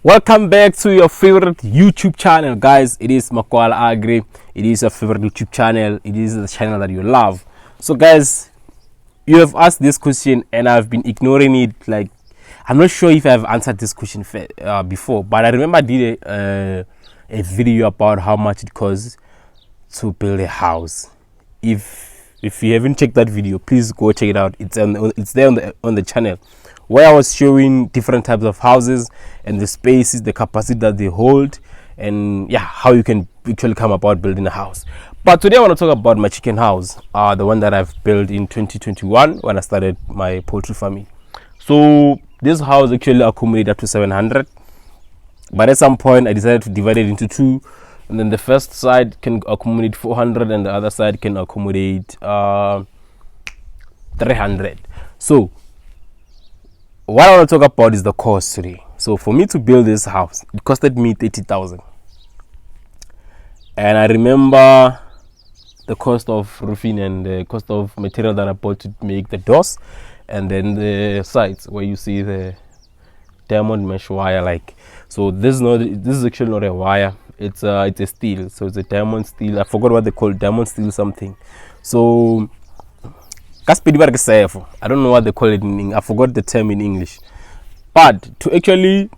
Welcome back to your favorite YouTube channel, guys. It is Makwala Agri. It is your favorite YouTube channel. It is the channel that you love. So guys, you have asked this question and I've been ignoring it. Like, I'm not sure if I've answered this question before, but I remember I did a video about how much it costs to build a house. If you haven't checked that video, please go check it out. It's there on the channel, where I was showing different types of houses and the spaces, the capacity that they hold, and yeah, how you can actually come about building a house. But today I want to talk about my chicken house, the one that I've built in 2021 when I started my poultry farming. So this house actually accommodated up to 700, but at some point I decided to divide it into two, and then the first side can accommodate 400 and the other side can accommodate 300. So what I want to talk about is the cost today. So for me to build this house, it costed me 30,000, and I remember the cost of roofing and the cost of material that I bought to make the doors, and then the sides where you see the diamond mesh wire. Like, so this is actually not a wire, it's a steel, so it's a diamond steel. I forgot what they call it, diamond steel something. So I don't know what they call it in English. I forgot the term in English. But to actually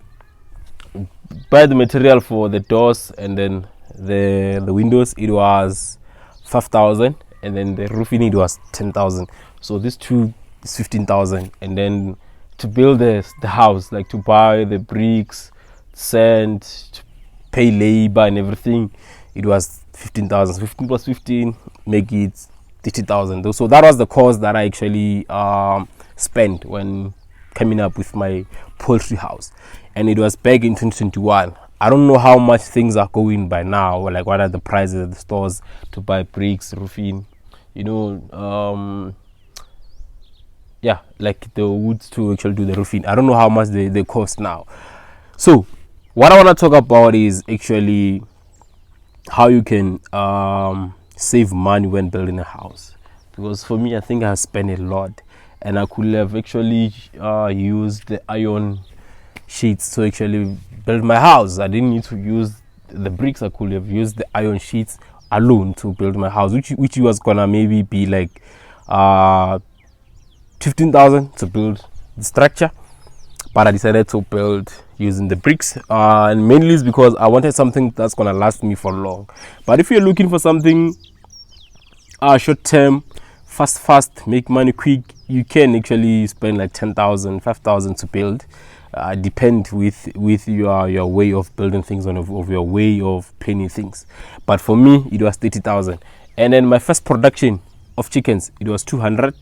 buy the material for the doors and then the windows, it was 5,000, and then the roofing, it was 10,000. So these two is 15,000. And then to build the house, like to buy the bricks, sand, to pay labor and everything, it was 15,000. 15 plus 15 make it 30,000. So that was the cost that I actually spent when coming up with my poultry house, and it was back in 2021. I don't know how much things are going by now, like what are the prices at the stores to buy bricks, roofing, yeah, like the woods to actually do the roofing. I don't know how much they cost now. So what I want to talk about is actually how you can save money when building a house, because for me, I think I spent a lot, and I could have actually used the iron sheets to actually build my house. I didn't need to use the bricks. I could have used the iron sheets alone to build my house, which was gonna maybe be like 15,000 to build the structure, but I decided to build using the bricks, and mainly is because I wanted something that's gonna last me for long. But if you're looking for something short term, fast, make money quick, you can actually spend like 10,000, 5,000 to build. Depend with your way of building things, of your way of planning things. But for me, it was 30,000. And then my first production of chickens, it was 200.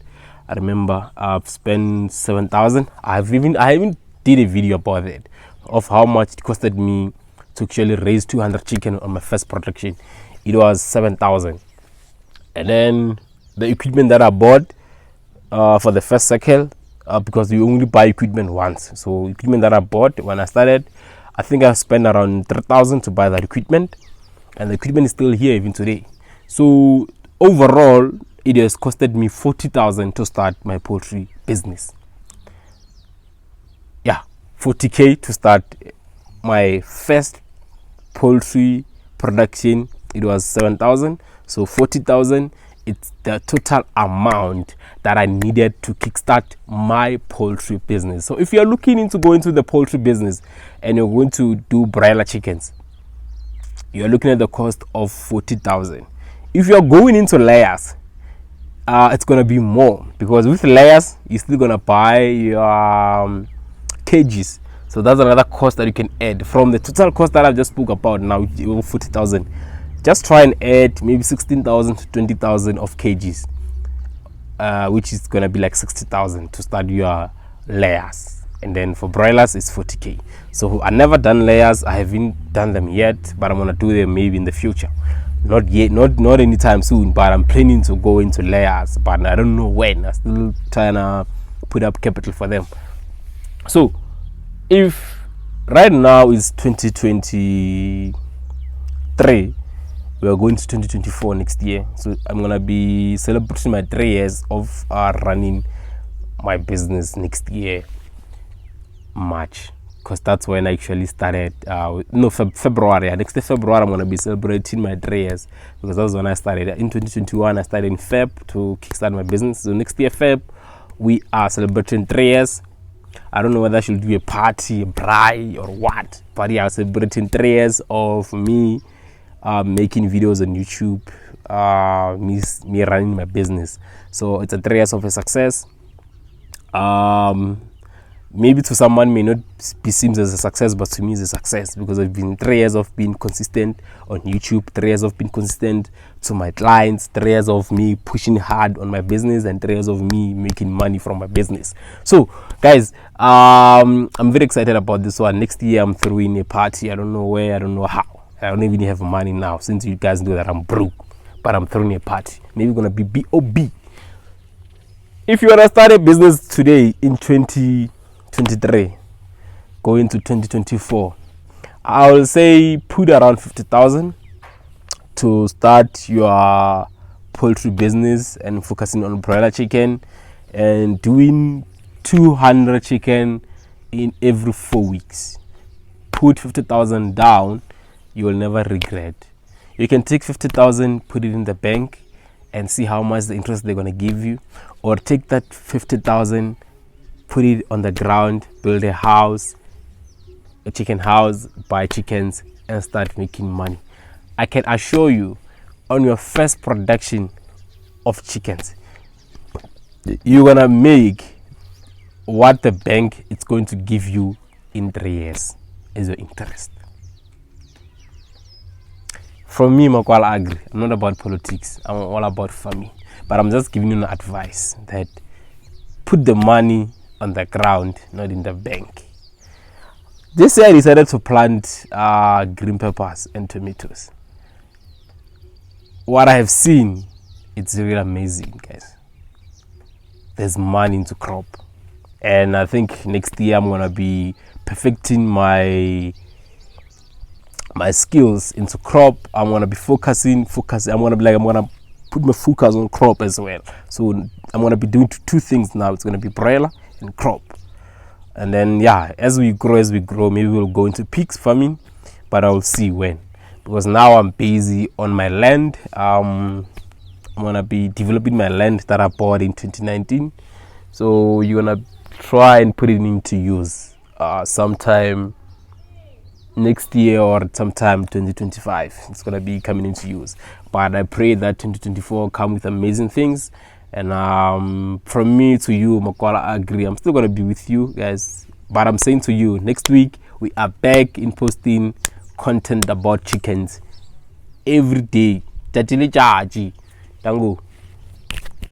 I remember I've spent 7,000. I even did a video about it, of how much it costed me to actually raise 200 chicken on my first production. It was 7,000. And then the equipment that I bought for the first cycle, because you only buy equipment once. So equipment that I bought when I started, I think I spent around 3,000 to buy that equipment, and the equipment is still here even today. So overall, it has costed me 40,000 to start my poultry business. Yeah, 40k to start my first poultry production. It was 7,000, so 40,000. It's the total amount that I needed to kickstart my poultry business. So if you're looking into going to the poultry business and you're going to do broiler chickens, you're looking at the cost of 40,000. If you're going into layers, it's gonna be more, because with layers you're still gonna buy your cages. So that's another cost that you can add from the total cost that I've just spoke about now, 40,000. Just try and add maybe 16,000 to 20,000 of kgs, which is gonna be like 60,000 to start your layers. And then for broilers, it's 40k. So I never done layers. I haven't done them yet, but I'm gonna do them maybe in the future. Not yet, not anytime soon, but I'm planning to go into layers, but I don't know when. I'm still trying to put up capital for them. So if right now is 2023, we are going to 2024 next year, so I'm gonna be celebrating my 3 years of running my business next year, March. because that's when I actually started. No, February. Next February, I'm gonna be celebrating my 3 years, because that's when I started. In 2021, I started in Feb to kickstart my business. So next year, Feb, we are celebrating 3 years. I don't know whether I should do a party, a braai, or what, but yeah, I'm celebrating 3 years of me making videos on YouTube, me running my business. So it's a 3 years of a success. Maybe to someone may not be seems as a success, but to me it's a success, because I've been 3 years of being consistent on YouTube, 3 years of being consistent to my clients, 3 years of me pushing hard on my business, and 3 years of me making money from my business. So guys, I'm very excited about this one. Next year I'm throwing a party. I don't know where, I don't know how. I don't even have money now, since you guys know that I'm broke, but I'm throwing a party. Maybe gonna be B.O.B. If you wanna start a business today in 2023 going to 2024, I will say put around 50,000 to start your poultry business, and focusing on broiler chicken and doing 200 chicken in every 4 weeks. Put 50,000 down, you will never regret. You can take 50,000, put it in the bank, and see how much the interest they're going to give you, or take that 50,000, put it on the ground, build a house, a chicken house, buy chickens, and start making money. I can assure you, on your first production of chickens, you're gonna make what the bank is going to give you in 3 years as your interest. From me, Makwala Agri, I'm not about politics, I'm all about farming. But I'm just giving you an advice that put the money on the ground, not in the bank. This year I decided to plant green peppers and tomatoes. What I have seen, it's really amazing, guys. There's money into crop. And I think next year I'm gonna be perfecting my skills into crop. I'm gonna be focusing. I'm gonna put my focus on crop as well. So I'm gonna be doing two things now. It's gonna be broiler and crop. And then yeah, as we grow, maybe we'll go into pigs farming, but I'll see when. Because now I'm busy on my land. I'm gonna be developing my land that I bought in 2019. So you're gonna try and put it into use sometime next year or sometime 2025. It's gonna be coming into use, but I pray that 2024 come with amazing things. And from me to you, Makwala Agri, I'm still gonna be with you guys, but I'm saying to you, next week we are back in posting content about chickens every day. Tango.